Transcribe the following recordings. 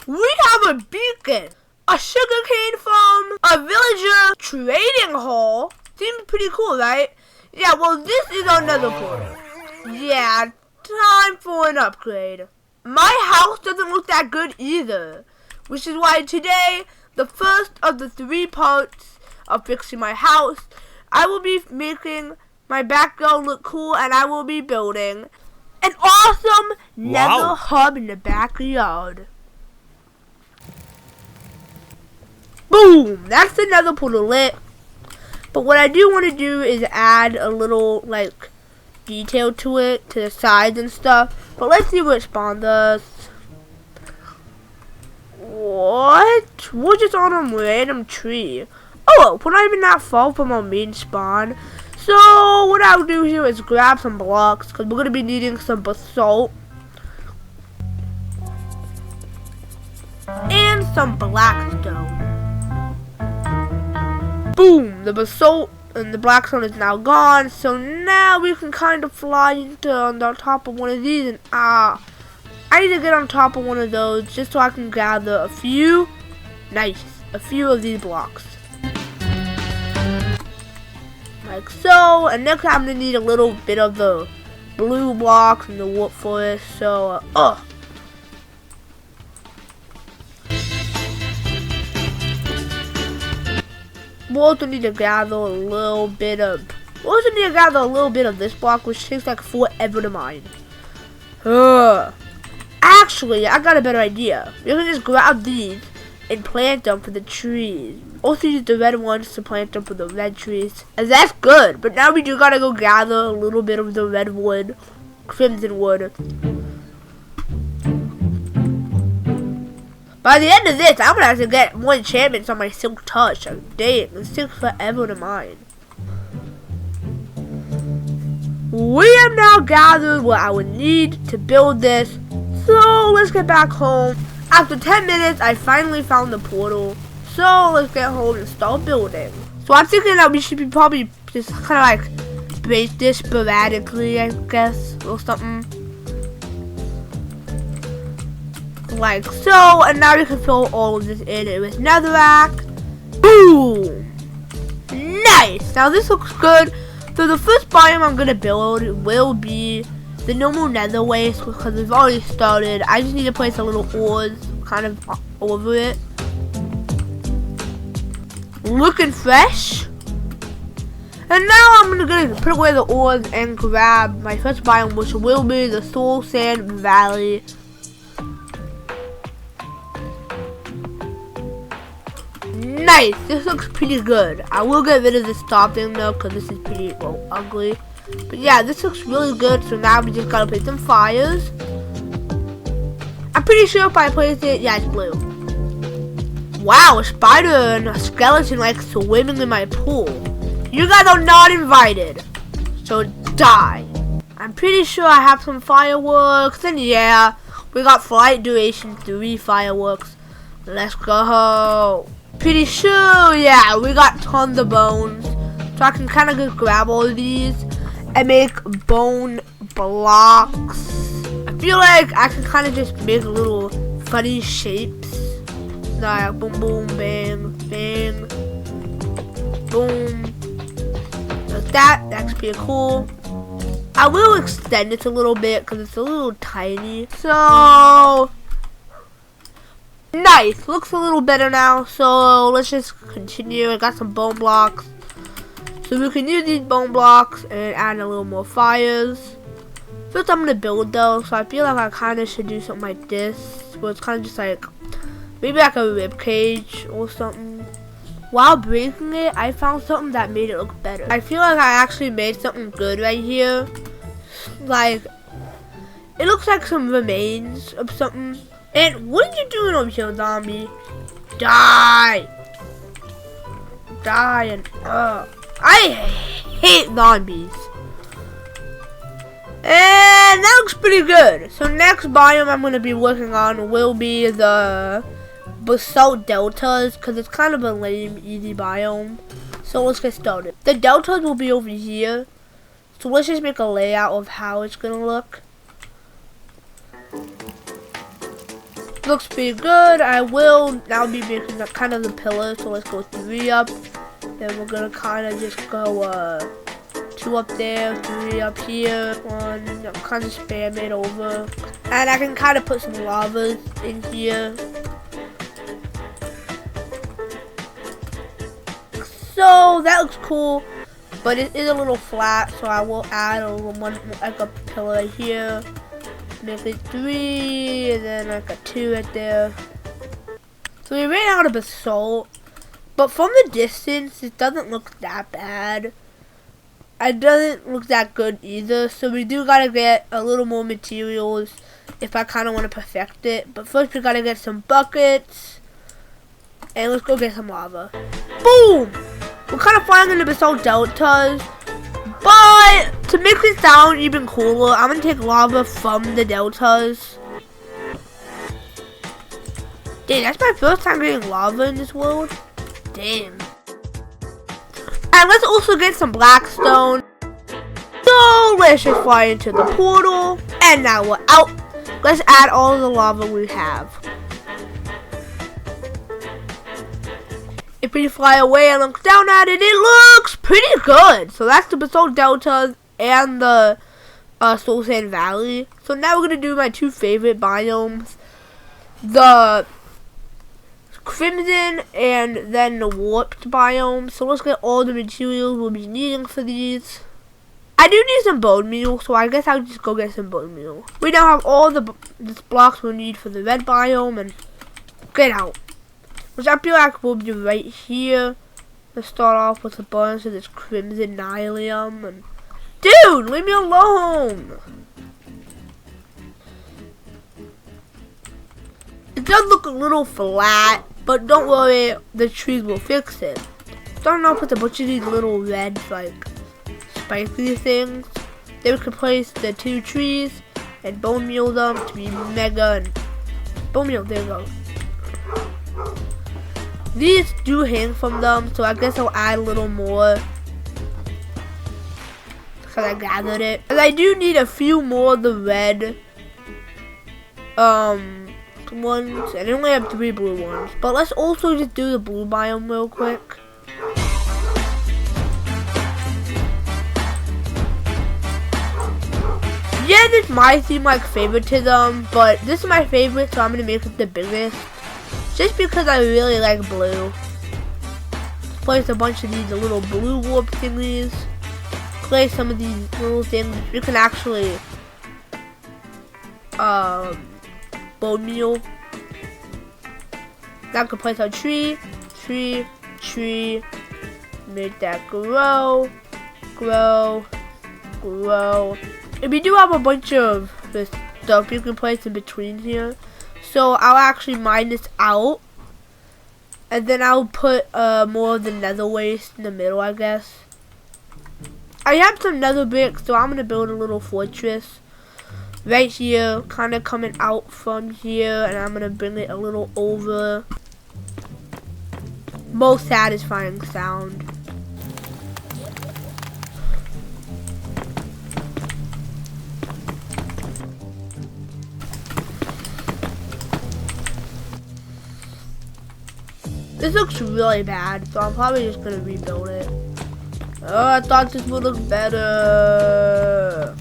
We have a beacon, a sugarcane farm, a villager trading hall. Seems pretty cool, right? Yeah, well, this is our nether portal. Yeah, time for an upgrade. My house doesn't look that good either, which is why today, the first of the 3 parts of fixing my house, I will be making my backyard look cool, and I will be building an awesome nether hub in the backyard. Boom! That's the nether portal lit. But what I do want to do is add a little, like, detail to it, to the sides and stuff. But let's see what spawn does. What? We're just on a random tree. Oh, we're not even that far from our main spawn. So what I'll do here is grab some blocks, because we're going to be needing some basalt. And some blackstone. Boom! The basalt and the blackstone is now gone. So now we can kind of fly into on the top of one of these. And I need to get on top of one of those just so I can gather a few. Nice. A few of these blocks. Like so. And next I'm going to need a little bit of the blue blocks in the wood forest. So, we'll also need to gather a little bit of this block, which takes like forever to mine. Actually, I got a better idea. We can just grab these and plant them for the trees. Also use the red ones to plant them for the red trees. And that's good, but now we do gotta go gather a little bit of the red wood, crimson wood. By the end of this, I'm gonna have to get more enchantments on my silk touch. Dang, it takes forever to mine. We have now gathered what I would need to build this. So let's get back home. After 10 minutes, I finally found the portal. So let's get home and start building. So I'm thinking that we should be probably just kind of like break this sporadically, I guess, or something. Like so, and now you can fill all of this in with netherrack. Boom! Nice! Now this looks good. So the first biome I'm gonna build will be the normal nether waste because we've already started. I just need to place a little ores kind of over it. Looking fresh. And now I'm gonna put away the ores and grab my first biome, which will be the Soul Sand Valley. Nice, this looks pretty good. I will get rid of this top thing though, because this is pretty ugly. But yeah, this looks really good. So now we just gotta place some fires. I'm pretty sure if I place it, yeah, it's blue. Wow, a spider and a skeleton like swimming in my pool. You guys are not invited, so die. I'm pretty sure I have some fireworks, and yeah, we got flight duration 3 fireworks. Let's go. Pretty sure, yeah, we got tons of bones. So I can kind of just grab all of these and make bone blocks. I feel like I can kind of just make little funny shapes. Like boom, boom, bang, bang, boom. Like that, that's pretty cool. I will extend it a little bit because it's a little tiny. So nice, looks a little better now. So let's just continue. I got some bone blocks, so we can use these bone blocks and add a little more fires. First I'm gonna build though, so I feel like I kind of should do something like this, where it's kind of just like maybe like a rib cage or something. While breaking it, I found something that made it look better. I feel like I actually made something good right here. Like, it looks like some remains of something. And what are you doing over here, zombie? Die! Die and I hate zombies. And that looks pretty good. So next biome I'm going to be working on will be the basalt deltas, because it's kind of a lame, easy biome. So let's get started. The deltas will be over here. So let's just make a layout of how it's going to look. Looks pretty good. I will now be making kind of the pillars. So let's go 3 up. Then we're gonna kind of just go 2 up there, 3 up here. 1, kind of spam it over. And I can kind of put some lavas in here. So that looks cool, but it is a little flat. So I will add a little one, like a pillar here. Make it 3, and then like a 2 right there. So we ran out of basalt, but from the distance, it doesn't look that bad. It doesn't look that good either. So we do gotta get a little more materials if I kind of want to perfect it. But first, we gotta get some buckets, and let's go get some lava. Boom! We're kind of flying in the basalt deltas. But to make this sound even cooler, I'm gonna take lava from the deltas. Dang, that's my first time getting lava in this world. Damn. And let's also get some blackstone. So let's just fly into the portal. And now we're out. Let's add all the lava we have. If we fly away and look down at it, it looks pretty good. So that's the basalt deltas and the soul sand valley. So now we're gonna do my 2 favorite biomes, the crimson and then the warped biome. So let's get all the materials we'll be needing for these. I do need some bone meal, so I guess I'll just go get some bone meal. We now have all the blocks we need for the red biome, and get out. Which I feel like will be right here. Let's start off with a bunch of this crimson nylium. And dude, leave me alone. It does look a little flat, but don't worry, the trees will fix it. Starting off with a bunch of these little red, like, spiky things. Then we can place the 2 trees and bone meal them to be mega. And bone meal, there we go. These do hang from them, so I guess I'll add a little more because I gathered it. And I do need a few more of the red ones, and I only have 3 blue ones. But let's also just do the blue biome real quick. Yeah, this might seem like favoritism, but this is my favorite, so I'm gonna make it the biggest. Just because I really like blue. Place a bunch of these little blue warp thingies. Place some of these little things. You can actually bone meal. Now I can place a tree. Make that grow. And we do have a bunch of this stuff you can place in between here. So I'll actually mine this out, and then I'll put more of the nether waste in the middle, I guess. I have some nether bricks, so I'm gonna build a little fortress right here, kind of coming out from here, and I'm gonna bring it a little over. Most satisfying sound. This looks really bad, so I'm probably just gonna rebuild it. Oh, I thought this would look better.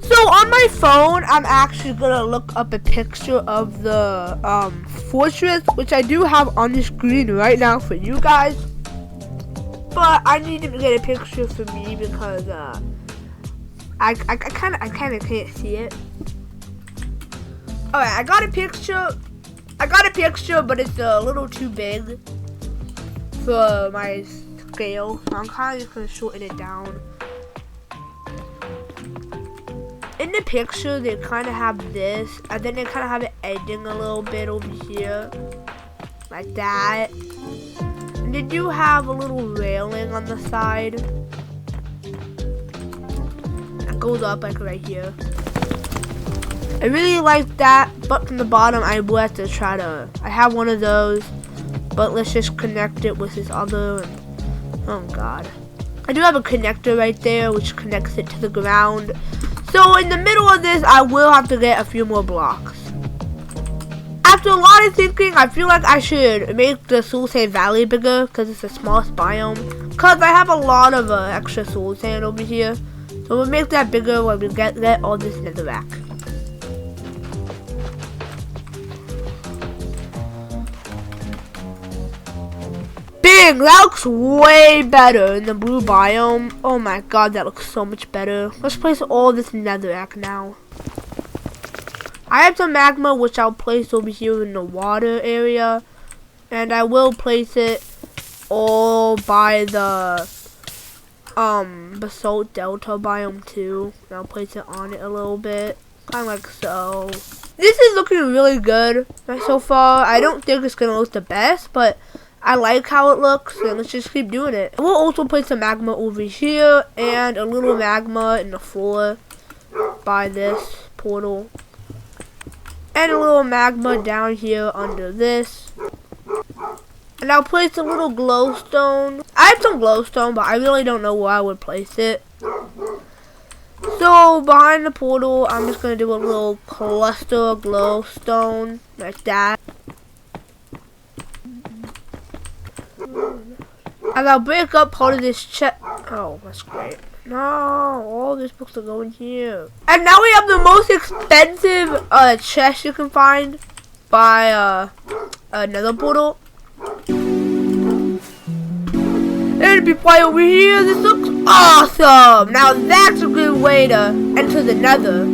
So on my phone, I'm actually gonna look up a picture of the fortress, which I do have on the screen right now for you guys. But I need to get a picture for me because I kind of can't see it. Alright, I got a picture, but it's a little too big for my scale, so I'm kind of just going to shorten it down. In the picture, they kind of have this, and then they kind of have it ending a little bit over here, like that. And they do have a little railing on the side that goes up like right here. I really like that, but from the bottom I will have to try to, I have one of those, but let's just connect it with this other, and, oh god. I do have a connector right there which connects it to the ground, So in the middle of this, I will have to get a few more blocks. After a lot of thinking, I feel like I should make the Soul Sand Valley bigger because it's the smallest biome. Because I have a lot of extra Soul Sand over here. So we'll make that bigger when we get all this netherrack. Big! That looks way better in the blue biome. Oh my god, that looks so much better. Let's place all this netherrack now. I have some magma which I'll place over here in the water area. And I will place it all by the basalt delta biome too. And I'll place it on it a little bit. Kind of like so. This is looking really good so far. I don't think it's going to look the best, but I like how it looks, and let's just keep doing it. We'll also place some magma over here, and a little magma in the floor by this portal. And a little magma down here under this. And I'll place a little glowstone. I have some glowstone, but I really don't know where I would place it. So, behind the portal, I'm just going to do a little cluster of glowstone, like that. And I'll break up part of this chest. Oh, that's great. No, all these books are going here. And now we have the most expensive chest you can find by another portal. And be right over here. This looks awesome. Now that's a good way to enter the Nether.